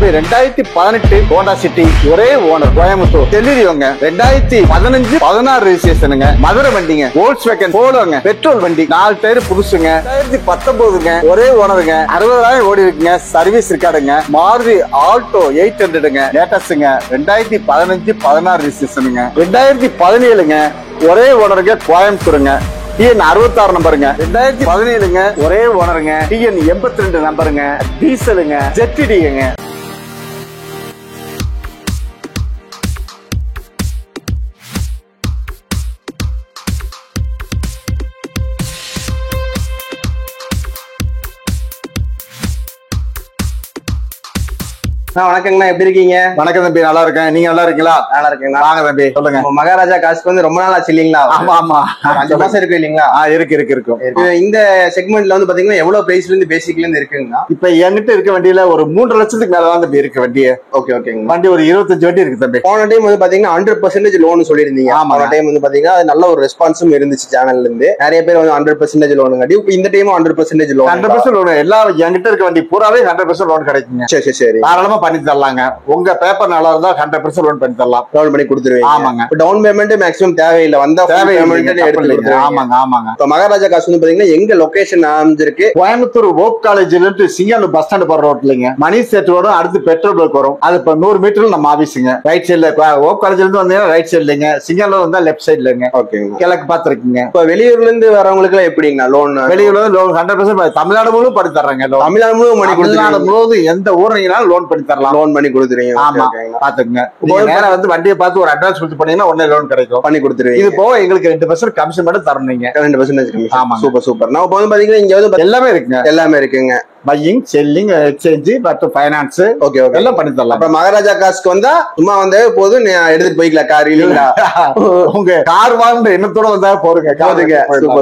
2018 Honda City ஒரே owner Coimbatore தெரியுங்க. 2015 16 ரெஜிஸ்ட்ரேஷனுங்க. மதுரை வண்டிங்க. வோல்க்ஸ்வேகன் போலோங்க. பெட்ரோல் வண்டி 4 டயர் புதுசுங்க. 2019ங்க. ஒரே ஓனருங்க. 60,000 ஓடி இருக்குங்க. சர்வீஸ் இருக்காடுங்க. மாருதி ஆல்டோ 800ங்க. லேட்டஸ்ட்ங்க. 2015 16 ரெஜிஸ்ட்ரேஷனுங்க. 2017ங்க. ஒரே ஓனருங்க. கோயம்புத்தூருங்க. TN 66 நம்பருங்க. 2017ங்க. ஒரே ஓனருங்க. TN 82 நம்பருங்க. டீசலுங்க. ZTDங்க. வணக்கங்கண்ணா, எப்படி இருக்கீங்க? வணக்கம் தம்பி, நல்லா இருக்கேன். நீங்க நல்லா இருக்கீங்களா? நல்லா இருக்கீங்களா? வாங்க தம்பி, சொல்லுங்க. மகாராஜா காசுக்கு வந்து ரொம்ப நாள் ஆச்சு இல்லீங்களா? ஆமா ஆமா, 5 மாசம் இருக்கு இல்லீங்களா? இருக்கும். இந்த செக்மெண்ட்ல வந்து பாத்தீங்கன்னா எவ்வளவு பிரைஸ்ல இருந்து பேசிக்ல இருந்து இருக்குங்கண்ணா? இப்ப என்கிட்ட இருக்க வண்டியில ஒரு 3 லட்சத்துக்கு மேலதான் தம்பி இருக்கு வண்டியே. ஓகேங்க. வண்டி ஒரு 25 வண்டி இருக்கு தம்பி. போன டைம் வந்து பாத்தீங்கன்னா 100% லோன் சொல்லிருந்தீங்க. போன டைம் வந்து பாத்தீங்கன்னா நல்ல ஒரு ரெஸ்பான்ஸும் இருந்துச்சு சேனல்ல இருந்து. நிறைய பேர் வந்து 100% லோன் கட்டி இந்த டைம் 100% லோன். 100% லோன். எல்லா என்கிட்ட இருக்க வண்டி பூராவே 100% லோன் கிடைக்குங்க. சரி தாராளமா பண்ணி தரலாங்க. உங்க பேப்பர் நல்லா இருந்தா 100% லோன் பண்ணி தரலாம். லோன் பண்ணி கொடுத்துருவீங்க. ஆமாங்க. டவுன் பேமெண்ட் மேக்ஸிமம் தேவையில்லை. வந்தா பேமெண்ட் எடுத்து கொடுத்துருவீங்க. ஆமாங்க. இப்ப மகாராஜா காசு வந்து பாத்தீங்கன்னா எங்க லொகேஷன் அமைஞ்சிருக்கு? கோயம்புத்தூர் ஓப் காலேஜ்ல இருந்து சிங்கல் பஸ் ஸ்டாண்ட் போற ரோட்லங்க. மணி செட் வரும். அடுத்து பெட்ரோல் பங்க் வரும். அது இப்ப 100 மீட்டர்ல நம்ம ஆபீஸுங்க. ரைட் சைடுல ஓப் காலேஜ்ல இருந்து வந்தீங்கன்னா ரைட் சைடுலங்க. சிங்கல்ல வந்தா லெஃப்ட் சைடுலங்க. ஓகேங்க. கிழக்கு பாத்துருக்கீங்க. இப்ப வெளியூர்ல இருந்து வரவங்களுக்கு எல்லாம் எப்படிங்கண்ணா லோன்? வெளியூர்ல இருந்து லோன் 100% தமிழ்நாடு முழுவதும் பண்ணி தர்றாங்க. தமிழ்நாடு முழுவதும் பண்ணி தமிழ்நாடு முழுவதும் எந்த ஊர்னாலும் லோன் பண்ணி தரலாம். லோன் பண்ணி கொடுத்துருவீங்க. ஆமா, பாத்துக்கங்க. நேரா வந்து வண்டியை பார்த்து ஒரு அட்வான்ஸ் கொடுத்து பண்ணீங்கன்னா உடனே லோன் கிடைக்கும். பண்ணி கொடுத்துருவீங்க. இது போக எங்களுக்கு 2% கமிஷன் மட்டும் தரணும். நீங்க 2% ஆமா. சூப்பர். நான் இப்ப வந்து பாத்தீங்கன்னா இங்க வந்து எல்லாமே இருக்குங்க. எல்லாமே இருக்குங்க. பையிங், செல்லிங், எக்ஸ்சேஞ்ச் மற்றும் ஃபைனான்ஸ் ஓகே எல்லாம் பண்ணி தரலாம். அப்ப மகாராஜா காசுக்கு வந்தா சும்மா வந்தே போதும், எடுத்துட்டு போய்க்கலாம் கார் இல்லீங்களா? உங்க கார் வாங்குற எண்ணத்தோட வந்தா போறீங்க.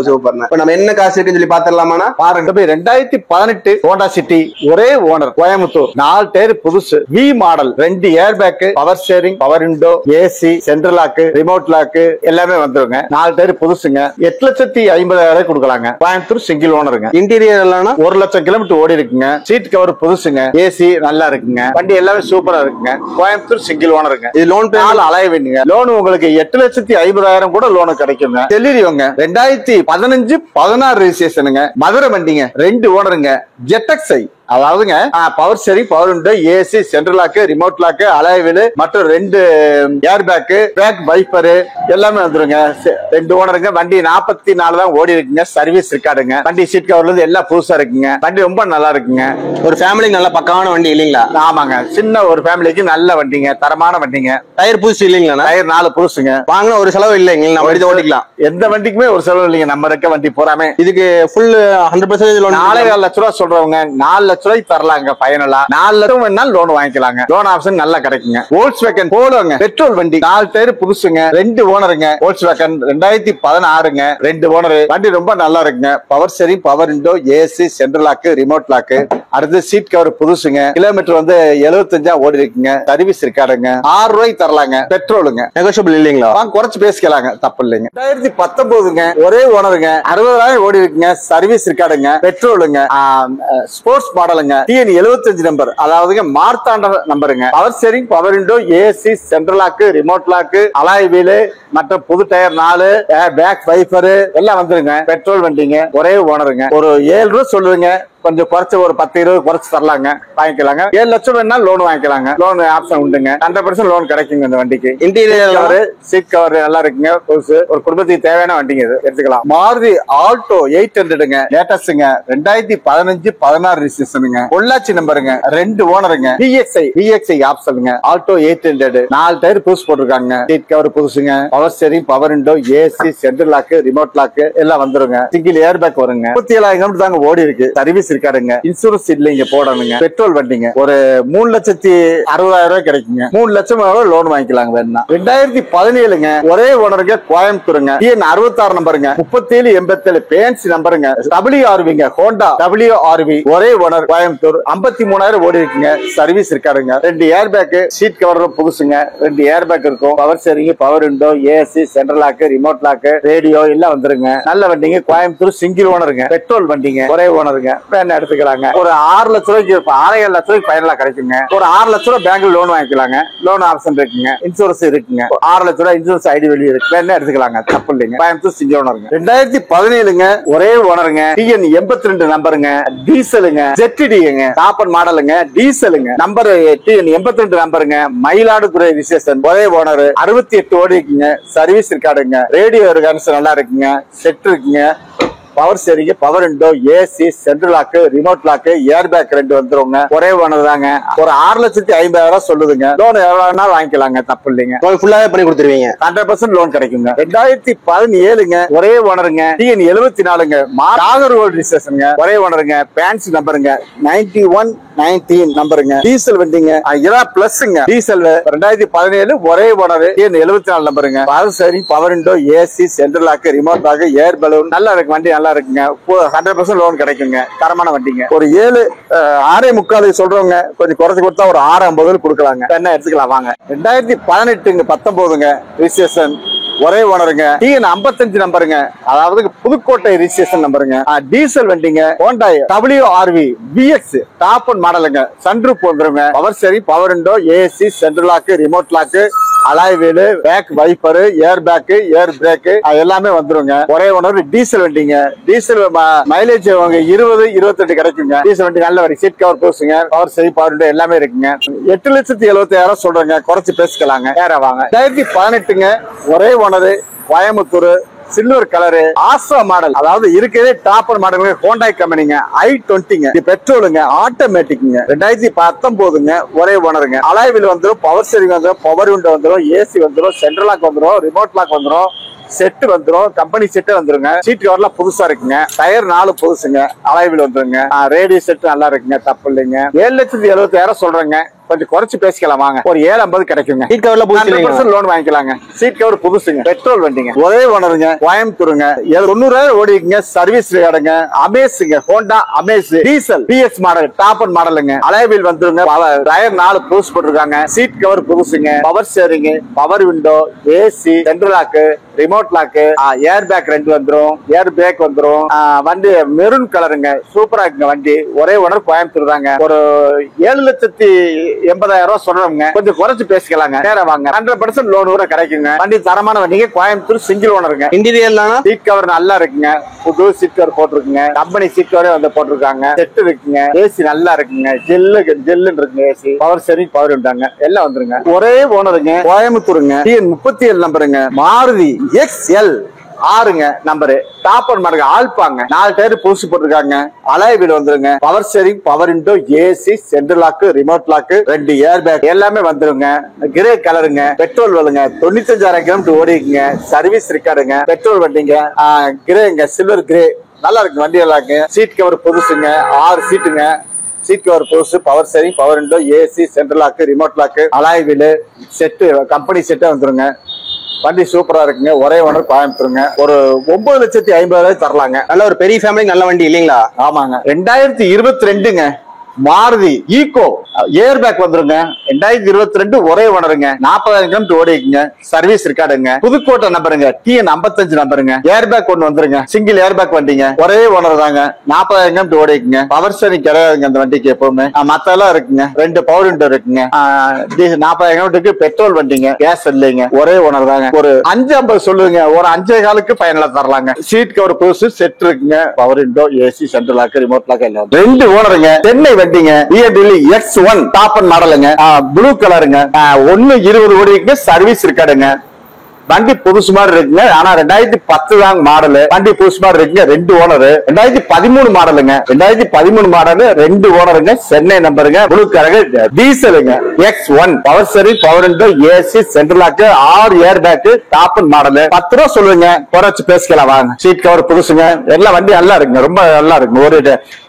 சூப்பர். இப்ப நம்ம என்ன காசு இருக்குன்னு சொல்லி பாத்திரலாமா? பாருங்க, 2018 ஹோண்டா சிட்டி ஒரே ஓனர் கோயம்புத்தூர். 4 டயர் புதுசு. V model. 2 air bag, power steering, power window, AC, central lock, remote lock எல்லாமே வந்துருங்க. 4 டயர் புதுசுங்க. 8,50,000 கொடுக்கலாங்க. கோயம்புத்தூர் சிங்கிள் ஓனருங்க. இன்டீரியர் எல்லாம் 1 லட்சம் கிலோமீட்டர் ஓடி இருக்குங்க. Seat cover புதுசுங்க. AC நல்லா இருக்குங்க. வண்டி எல்லாமே சூப்பரா இருக்குங்க. கோயம்புத்தூர் சிங்கிள் ஓனருங்க. இது லோன் பேமெண்ட் அலைய வேண்டுங்க. லோன் உங்களுக்கு 8,50,000 கூட லோன் கிடைக்குங்க. டெலிவரிங்க. 2015 16 ரெஜிஸ்ட்ரேஷனுங்க. மதுரை வண்டிங்க. 2 ஓனருங்க. ஜெட்டக்ஸை அதாவதுங்க power steering, power window, AC, central lock, remote lock, alloy wheel மற்றும் 2 ஏர் பேக், பேக் வைப்பர் எல்லாமே வந்துருங்க. 2 ஓனருங்க. வண்டி 44 தான் ஓடி இருக்குங்க. சர்வீஸ் இருக்காடுங்க. வண்டி சீட் கவர்ல இருந்து எல்லாம் புதுசா இருக்குங்க. வண்டி ரொம்ப நல்லா இருக்குங்க. ஒரு ஃபேமிலிக்கு நல்ல பக்காவான வண்டி இல்லீங்களா? ஆமாங்க. சின்ன ஒரு ஃபேமிலிக்கு நல்ல வண்டிங்க. தரமான வண்டிங்க. டயர் புதுசு இல்லீங்களா? டயர் 4 புதுசுங்க. வாங்கினா ஒரு செலவு இல்லைங்க. நம்ம எடுத்து ஓட்டிக்கலாம். எந்த வண்டிக்குமே ஒரு செலவு இல்லைங்க. நம்ம இருக்க வண்டி போறாமே. இதுக்கு ஃபுல் 100% லோன். 4.5 லட்ச ரூபா சொல்றவங்க 4 லட்ச ரூபாய்க்கு தரலாங்க. ஃபைனலா 4 லட்சம் வேணாலும் லோன் வாங்கிக்கலாங்க. லோன் ஆப்ஷன் நல்லா கிடைக்குங்க. வோல்க்ஸ்வேகன் போலோங்க. பெட்ரோல் வண்டி. 4 டயர் புதுசுங்க. 2 ஓனருங்க. வோல்க்ஸ்வேகன் 2016ங்க. 2 ஓனர். வண்டி ரொம்ப நல்லா இருக்குங்க. Power steering, power window, AC, central lock, remote lock. அடுத்து சீட் கவர் புதுசுங்க. கிலோமீட்டர் வந்து 75 ஓடி இருக்குங்க. சர்வீஸ் இருக்காடுங்க. 6 ரூபாய்க்கு தரலாங்க. பெட்ரோலுங்க. நெகோஷியபிள் இல்லீங்களா? குறைச்சு பேசிக்கலாங்க. தப்பு இல்லைங்க. 2019ங்க. ஒரே ஓனருங்க. 60,000 ஓடி இருக்குங்க. சர்வீஸ் இருக்காடுங்க. பெட்ரோலுங்க. ஸ்போர்ட்ஸ் மாடலுங்க. TN 75 number. அதாவது மார்த்தாண்ட நம்பருங்க. Power steering, power window, AC, central lock, remote lock, alloy wheel மற்றும் புது டயர் 4, பேக் வைப்பர் எல்லாம் வந்துருங்க. பெட்ரோல் வண்டிங்க. ஒரே ஓனருங்க. ஒரு 7 ரூபா சொல்லுவீங்க. கொஞ்சம் குறைச்சு ஒரு 10-20 குறைச்சு தரலாங்க. வாங்கிக்கலாங்க. 7 லட்சம் வேணா லோன் வாங்கிக்கலாங்க. லோன் ஆப்ஷன் உண்டுங்க. 100% லோன் கிடைக்குங்க இந்த வண்டிக்கு. இன்டீரியர் கவர், சீட் கவர் நல்லா இருக்குங்க. ஒரு குடும்பத்துக்கு தேவையான வண்டிங்க. இது எடுத்துக்கலாம். மாருதி ஆல்டோ 800ங்க. லேட்டஸ்ட்ங்க. 2015 16 ரெஜிஸ்ட்ரேஷனுங்க. பொள்ளாச்சி நம்பருங்க. 2 ஓனருங்க. VXI ஆப்ஷனுங்க. ஆல்டோ 800 4 டயர் புதுசு போட்டிருக்காங்க. சீட் கவர் புதுசுங்க. Power steering, power window, AC, central lock, remote lock எல்லாம் வந்துருங்க. சிங்கிள் ஏர் பேக் வருங்க. 37,000 கிலோமீட்டர் தாங்க ஓடி இருக்கு. சர்வீஸ் இருக்காடுங்க. இன்சூரன்ஸ் இல்லைங்க போடணுங்க. பெட்ரோல் வண்டிங்க. ஒரு 3,60,000 கிடைக்குங்க. 3 லட்சம் லோன் வாங்கிக்கலாங்க வேணா. 2017ங்க. ஒரே ஓனருங்க. கோயம்புத்தூருங்க. TN 66 நம்பருங்க. 3787 பேன்சி நம்பருங்க. WRVங்க. ஹோண்டா WRV ஒரே ஓனர் கோயம்புத்தூர். 53,000 ஓடி இருக்குங்க. சர்வீஸ் இருக்காடுங்க. 2 ஏர் பேக், சீட் கவர் புதுசுங்க. 2 ஏர் பேக் இருக்கும். Power steering, power window, AC, central lock, remote lock, radio எல்லாம் வந்துருங்க. நல்ல வண்டிங்க. கோயம்புத்தூர் சிங்கிள் ஓனருங்க. பெட்ரோல் வண்டிங்க. ஒரே ஓனருங்க. பேன் எடுத்துக்கலாங்க. ஒரு 6 லட்ச ரூபாய்க்கு 6.5 லட்ச ரூபாய்க்கு ஃபைனலா கிடைக்குங்க. ஒரு 6 லட்ச ரூபாய் பேங்க்ல லோன் வாங்கிக்கலாங்க. லோன் ஆப்ஷன் இருக்குங்க, இன்சூரன்ஸ் இருக்குங்க. 6 லட்ச ரூபாய் இன்சூரன்ஸ் ஐடி வெளியே இருக்கு, வேணா எடுத்துக்கலாங்க, தப்பு இல்லைங்க. கோயம்புத்தூர் சிங்கிள் ஓனருங்க. 2017ங்க, ஒரே ஓனருங்க. டிஎன் 82 நம்பருங்க, டீசலுங்க, ZTDங்க, டாப்பர் மாடலுங்க, டீசலுங்க. நம்பர் டிஎன் 82 நம்பருங்க, மயிலாடுதுறை ரிஜிஸ்ட்ரேஷன், ஒரே ஓனர், 68 ஓடி இருக்குங்க. சர்வீஸ் இருக்காடுங்க, ரேடியோ கனெக்ஷன் நல்லா இருக்குங்க, செட் இருக்குங்க, power steering, power window, AC, central lock, remote lock, air bag 2 வந்துருங்க. ஒரே ஓனர் தாங்க. ஒரு 6,50,000 சொல்லுதுங்க. லோன் எவ்வளவுனா வாங்கிக்கலாங்க, தப்பு இல்லைங்க. ஃபுல்லாவே பண்ணி கொடுத்துருவீங்க. 100% லோன் கிடைக்குங்க. 2017ங்க, ஒரே ஓனருங்க. டிஎன் 74ங்க, நாகர்கோவில் ரிஜிஸ்ட்ரேஷனுங்க, ஒரே ஓனருங்க. பேன்சி நம்பருங்க 9119 நம்பருங்க. டீசல் வண்டிங்க, இதா பிளஸ்ங்க. டீசல் 2017 ஒரே ஓனர், டிஎன் 74 நம்பருங்க. Power steering, power window, AC, central lock, remote lock, air balloon நல்லா இருக்கு. வண்டி நல்லா இருக்குங்க. 100% லோன் கிடைக்குங்க. தரமான வண்டிங்க. ஒரு 6.45 சொல்றவங்க கொஞ்சம் குறைச்சு கொடுத்தா ஒரு 6.50 கொடுக்கலாங்க. என்ன எடுத்துக்கலாம் வாங்க. 2018ங்க 19ங்க ரிஜிஸ்ட்ரேஷன், ஒரே ஓனருங்க. டிஎன் 55 நம்பருங்க, அதாவது புதுக்கோட்டை ரிஜிஸ்ட்ரேஷன் நம்பருங்க. டீசல் வண்டிங்க, Honda WRV VX top end மாடலுங்க. சன்ரூப் வந்துருங்க. Power steering, power window, AC, central lock, remote lock, alloy wheel, back wiper, air bag, air brake எல்லாமே வந்துருங்க. ஒரே ஓனர். டீசல் வண்டிங்க. டீசல் மைலேஜ் 20-28 கிடைக்குங்க. டீசல் வண்டி நல்ல வண்டி. சீட் கவர் போசுங்க, பவர் ஸ்டீரிங், பவர் விண்டோ எல்லாமே இருக்குங்க. 8,70,000 சொல்றேங்க, குறைச்சு பேசிக்கலாங்க. நேரா வாங்க. 2018ங்க, ஒரே ஓனர், கோயம்புத்தூர், சில்வர் கலரு, ஆசா மாடல், அதாவது இருக்கிறதே டாப்பர் மாடல், ஹோண்டா கம்பெனிங்க. i20ங்க, பெட்ரோலுங்க, ஆட்டோமேட்டிக்ங்க. 2019ங்க, ஒரே ஓனருங்க. அலாய் வீல் வந்துரும், பவர் ஸ்டீரிங் வந்துரும், பவர் விண்டோ வந்துரும், ஏசி வந்துரும், சென்ட்ரல் லாக் வந்துரும், ரிமோட் லாக் வந்துரும், செட் வந்துரும், கம்பெனி செட் வந்துருங்க. சீட் கவர்லாம் புதுசா இருக்குங்க. டயர் 4 புதுசுங்க. அலாய் வீல் வந்துருங்க. ரேடியோ செட் நல்லா இருக்குங்க, தப்பு இல்லைங்க. 7,70,000 சொல்றேங்க, கொஞ்சம் குறைச்சு பேசிக்கலாம் வாங்க. ஒரு 7.50 கிடைக்குங்க. சீட் கவர்ல 100% லோன் வாங்கிக்கலாங்க. சீட் கவர் புதுசுங்க, பெட்ரோல் வண்டிங்க, ஒரே ஓனருங்க, கோயம்புத்தூருங்க. 90,000 ஓடிக்குங்க. சர்வீஸ் கார்டுங்க, அமேஸுங்க, Honda Amaze, diesel BS model, top end மாடலுங்க. அலாய் வீல் வந்துருங்க. டயர் 4 புதுசு போட்டுருக்காங்க. சீட் கவர் புதுசுங்க. Power steering, power window, AC, central lock, remote lock, air bag 2 வந்துரும், ஏர் பிரேக் வந்துரும். வண்டி மெரூன் கலருங்க, சூப்பரா இருக்குங்க வண்டி. ஒரே ஓனர், கோயம்புத்தூர் தாங்க. ஒரு 7,80,000 சொல்றவங்க, கொஞ்சம் குறைச்சு பேசிக்கலாங்க. நேரா வாங்க. 100% லோன் கூட கிடைக்குங்க. வண்டி தரமான வண்டிங்க. கோயம்புத்தூர் சிங்கிள் ஓனருங்க. இன்டீரியர்லாம் சீட் கவர் நல்லா இருக்குங்க. புது சீட் கவர் போட்டிருக்குங்க. கம்பெனி சீட் கவரே வந்து போட்டிருக்காங்க. செட் இருக்குங்க. ஏசி நல்லா இருக்குங்க. ஜெல்லுன்னு இருக்குங்க. ஏசி, பவர் ஸ்டீரிங், பவர் விண்டாங்க எல்லாம் வந்துருங்க. ஒரே ஓனருங்க, கோயம்புத்தூருங்க. டிஎன் 37 நம்பருங்க. மாருதி XL 6ங்க நம்பரு, டாப்பர் மாடல், ஆல்பாங்க. 4 டயர் புதுசு போட்டிருக்காங்க. அலாய் வீல் வந்துருங்க. Power steering, power window, AC, central lock, remote lock, 2 air bag எல்லாமே வந்துருங்க. கிரே கலருங்க. பெட்ரோல் வலுங்க. 95,000 கிலோமீட்டர் ஓடிக்குங்க. சர்வீஸ் இருக்காடுங்க. பெட்ரோல் வண்டிங்க. கிரேங்க, சில்வர் கிரே நல்லா இருக்கு வண்டி. நல்லா இருக்கு. சீட் கவர் புதுசுங்க. 6 சீட்டுங்க. சீட் கவர் புதுசு, power steering, power window, AC, central lock, remote lock, alloy wheel, set, company செட்டே வந்துருங்க. வண்டி சூப்பரா இருக்குங்க. ஒரே ஓனர், கோயம்புத்தூருங்க. ஒரு 9,50,000 தரலாங்க. நல்ல ஒரு பெரிய ஃபேமிலி, நல்ல வண்டி இல்லீங்களா? ஆமாங்க. 2022ங்க, மாருதி ஈகோ ஏர் பேக் வந்துருங்க. 2022 ஒரே ஓனருங்க. 40,000 கிலோமீட்டர் ஓடிக்குங்க. சர்வீஸ் இருக்காடுங்க. புதுக்கோட்டை நம்பருங்க. டிஎன் 55 நம்பருங்க. ஏர் பேக் ஒன்று வந்துருங்க. சிங்கிள் ஏர் பேக் வண்டிங்க. ஒரே ஓனர் தாங்க. 40,000 கிலோமீட்டர் ஓடிக்குங்க. பவர் ஸ்டீரிங் கிடையாதுங்க அந்த வண்டிக்கு எப்பவுமே. மத்தெல்லாம் இருக்குங்க. 2 பவர் விண்டோ இருக்குங்க. 40,000 கிலோமீட்டருக்கு பெட்ரோல் வண்டிங்க. கேஸ் இல்லைங்க. ஒரே ஓனர் தாங்க. ஒரு 5.50 சொல்லுங்க. ஒரு 5.15 ஃபைனலா தரலாங்க. சீட் கவர் புதுசு, செட் இருக்குங்க. Power window, AC, central lock, remote lock எல்லாம். 2 ஓனருங்க. சென்னை வண்டிங்க. X1 டாப் அண்ட் மாடலுங்க. ப்ளூ கலருங்க. 1:20 ஓடிக்கு. சர்வீஸ் இருக்காடுங்க. வண்டி புதுசு மாதிரி இருக்குங்க. ஆனா 2010 தான் மாடல். வண்டி புதுசு மாதிரி இருக்குங்க. 2 ஓனர். 2013 மாடலுங்க. 2013 மாடல், 2 ஓனருங்க. சென்னை நம்பருங்க. ப்ளூ கலர், டீசலுங்க. X1 power steering, power window, AC, central lock, 6 air bag, top end model. 10 ரூபா சொல்லுங்க, குறைச்சு பேசிக்கலாம் வாங்க. சீட் கவர் புதுசுங்க. எல்லா வண்டி நல்லா இருக்குங்க. ரொம்ப நல்லா இருக்கு. ஒரு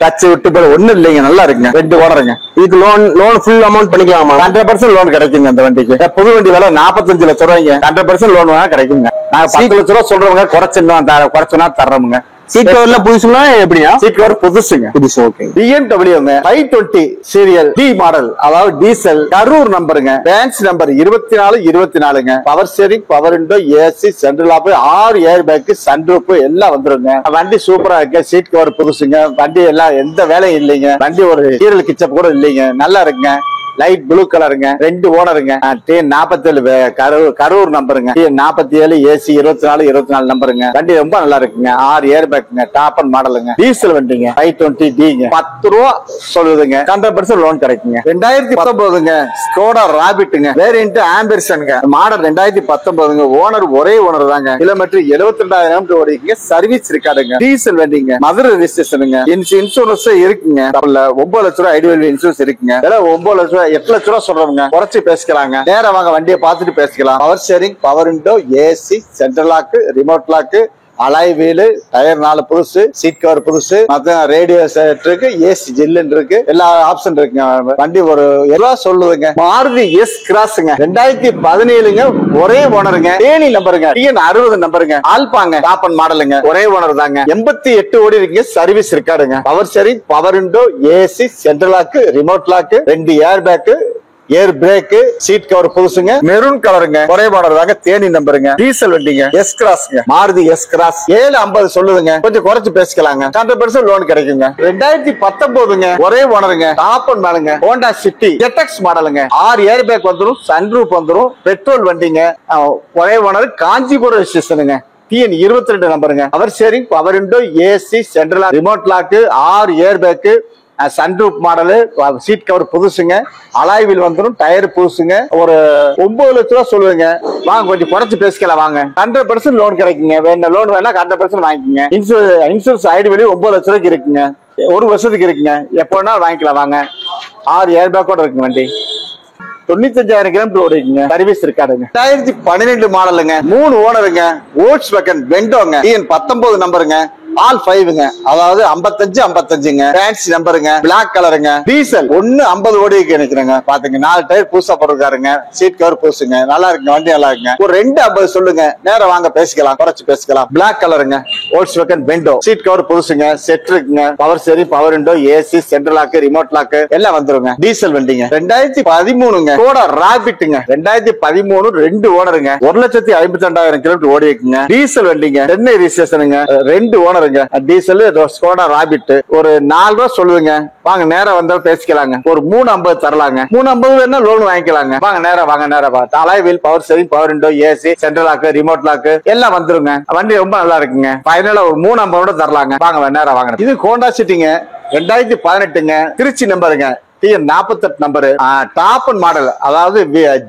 டச் விட்டு போல ஒண்ணு இல்லைங்க. நல்லா இருக்குங்க. 2 ஓனருங்க. இதுக்கு லோன் ஃபுல் அமௌண்ட் பண்ணிக்கலாமா? 100% லோன் கிடைக்குங்க அந்த வண்டிக்கு. புது வண்டி விலை 45 லட்சம் ரூபாய்ங்க. 100% லோன் கிடைக்குங்க. நாங்க 10 லட்ச ரூபா சொல்றவங்க குறைச்சுன்னா தர்றோமுங்க. சீட் கவர்ல புதுசுங்களா எப்படியா? சீட் கவர் புதுசுங்க. புதுசு. Okay. BMW 520 serial D model, அதாவது டீசல், கரூர் நம்பருங்க, பேங்க்ஸ் நம்பர் 2424ங்க. Power steering, power window, AC, central lock, 6 air bag, sunroof எல்லாம் வந்துருங்க. வண்டி சூப்பரா இருக்கு. சீட் கவர் புதுசுங்க. வண்டி எல்லாம் எந்த வேலையும் இல்லைங்க. வண்டி ஒரு கீரல் கிச்சப் கூட இல்லைங்க. நல்லா இருக்குங்க. லைட் ப்ளூ கலருங்க. 2 ஓனருங்க. T47 கரூர் நம்பருங்க. T47 AC 24 நம்பருங்க. வண்டி ரொம்ப நல்லா இருக்குங்க. 6 ஏர் பேக்குங்க. டாப் அண்ட் மாடலுங்க. டீசல் வண்டிங்க. 520Dங்க. 10 ரூபா சொல்லுதுங்க. 100% லோன் கிடைக்குங்க. 2019ங்க ஸ்கோடா ராபிட்டுங்க. வேரியன்ட் ஆம்பியர்சன்ங்க. மாடல் 2019ங்க. ஓனர் ஒரே ஓனர் தாங்க. கிலோமீட்டர் 72,000 ஓடிக்குங்க. சர்வீஸ் இருக்காதுங்க. டீசல் வண்டிங்க. மதுரை ரெஜிஸ்ட்ரேஷனுங்க. இன்சூரன்ஸ் இருக்குங்க. 9 லட்ச ரூபாய் ஐடியல் இன்சூரன்ஸ் இருக்குங்க. 9 லட்ச ரூபாய் 8 லட்ச ரூபாய் சொல்றவங்க குறைச்சு பேசிக்கலாங்க. நேரா வாங்க, வண்டியை பார்த்துட்டு பேசிக்கலாம். Power steering, power window, AC, central lock, remote lock, alloy wheel, tyre 4 புதுசு, சீட் கவர் புதுசு, மத்த ரேடியோ செட் இருக்கு, ஏசி ஜில்லுன்னு இருக்கு, எல்லா ஆப்ஷன் இருக்குங்க. வண்டி ஒரு எவ்வளோ சொல்லுதுங்க. மாருதி எஸ் கிராஸ்ங்க. 2017ங்க. ஒரே ஓனருங்க. தேனி நம்பருங்க. TN60 நம்பருங்க. ஆல்பாங்க. டாப் அண்ட் மாடலுங்க. ஒரே ஓனர் தாங்க. 88 ஓடி இருக்குங்க. சர்வீஸ் இருக்காருங்க. Power steering, power window, AC, central lock, remote lock, 2 air bag, air brake, seat cover புதுசுங்க. மெரூன் கலருங்க. ஒரே மாடல் தாங்க. தேனி நம்பருங்க. டீசல் வண்டிங்க. எஸ் கிராஸ்ங்க. Maruti S Cross. 750 சொல்லுதுங்க. கொஞ்சம் குறைச்சு பேசிக்கலாங்க. 100% லோன் கிடைக்குங்க. 2019ங்க. ஒரே ஓனருங்க. டாப் அண்ட் மாடலுங்க. ஹோண்டா சிட்டி ZX மாடலுங்க. 6 ஏர் பேக் வந்துரும், சன்ரூப் வந்துரும், பெட்ரோல் வண்டிங்க. ஒரே ஓனர். காஞ்சிபுரம் ரெஜிஸ்ட்ரேஷனுங்க. TN22 நம்பருங்க. Power steering, power window, AC, central lock, remote lock, 6 air bag, sunroof model, seat cover புதுசுங்க. அலாய் வீல் வந்துடும், டயர் புதுசுங்க. ஒரு 9 லட்ச ரூபா சொல்லுவீங்க. வாங்க, கொஞ்சம் குறைச்சு பேசிக்கலாம் வாங்க. 100% லோன் கிடைக்குங்க. வேணா லோன் வேணா 100% வாங்கிக்கோங்க. இன்சூரன்ஸ் ஐடி வெளியே 9 லட்ச ரூபாய்க்கு இருக்குங்க. 1 வருஷத்துக்கு இருக்குங்க. எப்போ வேணாலும் வாங்கிக்கலாம் வாங்க. 6 ஏர் பேக்கோட இருக்குங்க வண்டி. 95,000 கிலோமீட்டர் ஓடிக்குங்க. சர்வீஸ் இருக்காதுங்க. 2012 மாடலுங்க. 3 ஓனருங்க. Volkswagen வெண்டோங்க. TN19 நம்பருங்க. ஆல் 5ங்க. அதாவது 55 ஃபேன்சி நம்பருங்க. பிளாக் கலருங்க. டீசல் 150 ஓடி நினைக்கிறேங்க. பாத்துங்க, 4 டயர் புதுசா போட்டுருக்காருங்க. Seat cover புதுசுங்க. நல்லா இருக்குங்க. வண்டி நல்லா இருக்குங்க. ஒரு 250 சொல்லுங்க. நேரம் வாங்க பேசிக்கலாம், குறைச்சு பேசிக்கலாம். பிளாக் கலருங்க. Volkswagen Vento. சீட் கவர் புதுசுங்க. செட் இருக்குங்க. Power steering, power window, AC, central lock, remote lock எல்லாம் வந்துருங்க. டீசல் வண்டிங்க. 2013ங்க. ஸ்கோடா ராபிட்டுங்க. 2013 2 ஓனருங்க. 1,52,000 கிலோமீட்டர் ஓடி இருக்குங்க. டீசல் வண்டிங்க. சென்னை ரெஜிஸ்ட்ரேஷனுங்க. 2 ஓனர். Diesel Skoda Rapid. ஒரு 4 ரூபா சொல்லுவீங்க. வாங்க, நேரம் வந்தா பேசிக்கலாங்க. ஒரு 350 தரலாங்க. 350 வேணா லோன் வாங்கிக்கலாங்க. வாங்க, நேரம் வாங்க, நேரம் வாங்க. Alloy wheel, power steering, power window, AC, central lock, remote lock எல்லாம் வந்துருங்க. வண்டி ரொம்ப நல்லா இருக்குங்க. ஃபைனலா ஒரு 350 தரலாங்க. வாங்க, நேரம் வாங்க. இது ஹோண்டா சிட்டிங்க. 2018ங்க. திருச்சி நம்பருங்க. TN48 number. Top end model, அதாவது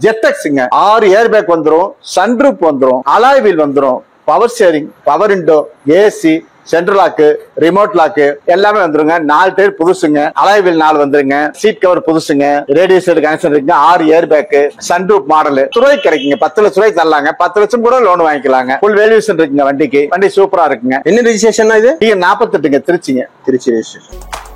ZXங்க. 6 ஏர் பேக் வந்துரும், சன்ரூப் வந்துரும், அலாய் வீல் வந்துரும், power steering, power window, AC, central lock, remote lock எல்லாமே வந்துருங்க. 4 டயர் புதுசுங்க. அலாய் வீல் 4 வந்துருங்க. சீட் கவர் புதுசுங்க. ரேடியோ செட் கனெக்ஷன் இருக்குங்க. 6 ஏர் பேக், சன்ரூப் மாடல். ரூபாய்க்கு கிடைக்குங்க. 10 லட்ச ரூபாய்க்கு தரலாங்க. 10 லட்சம் கூட லோன் வாங்கிக்கலாங்க. ஃபுல் வேல்யூஷன் இருக்குங்க வண்டிக்கு. வண்டி சூப்பரா இருக்குங்க. என்ன ரெஜிஸ்ட்ரேஷன் இது? TN48ங்க. திருச்சிங்க. திருச்சி ரெஜிஸ்ட்ரேஷன்.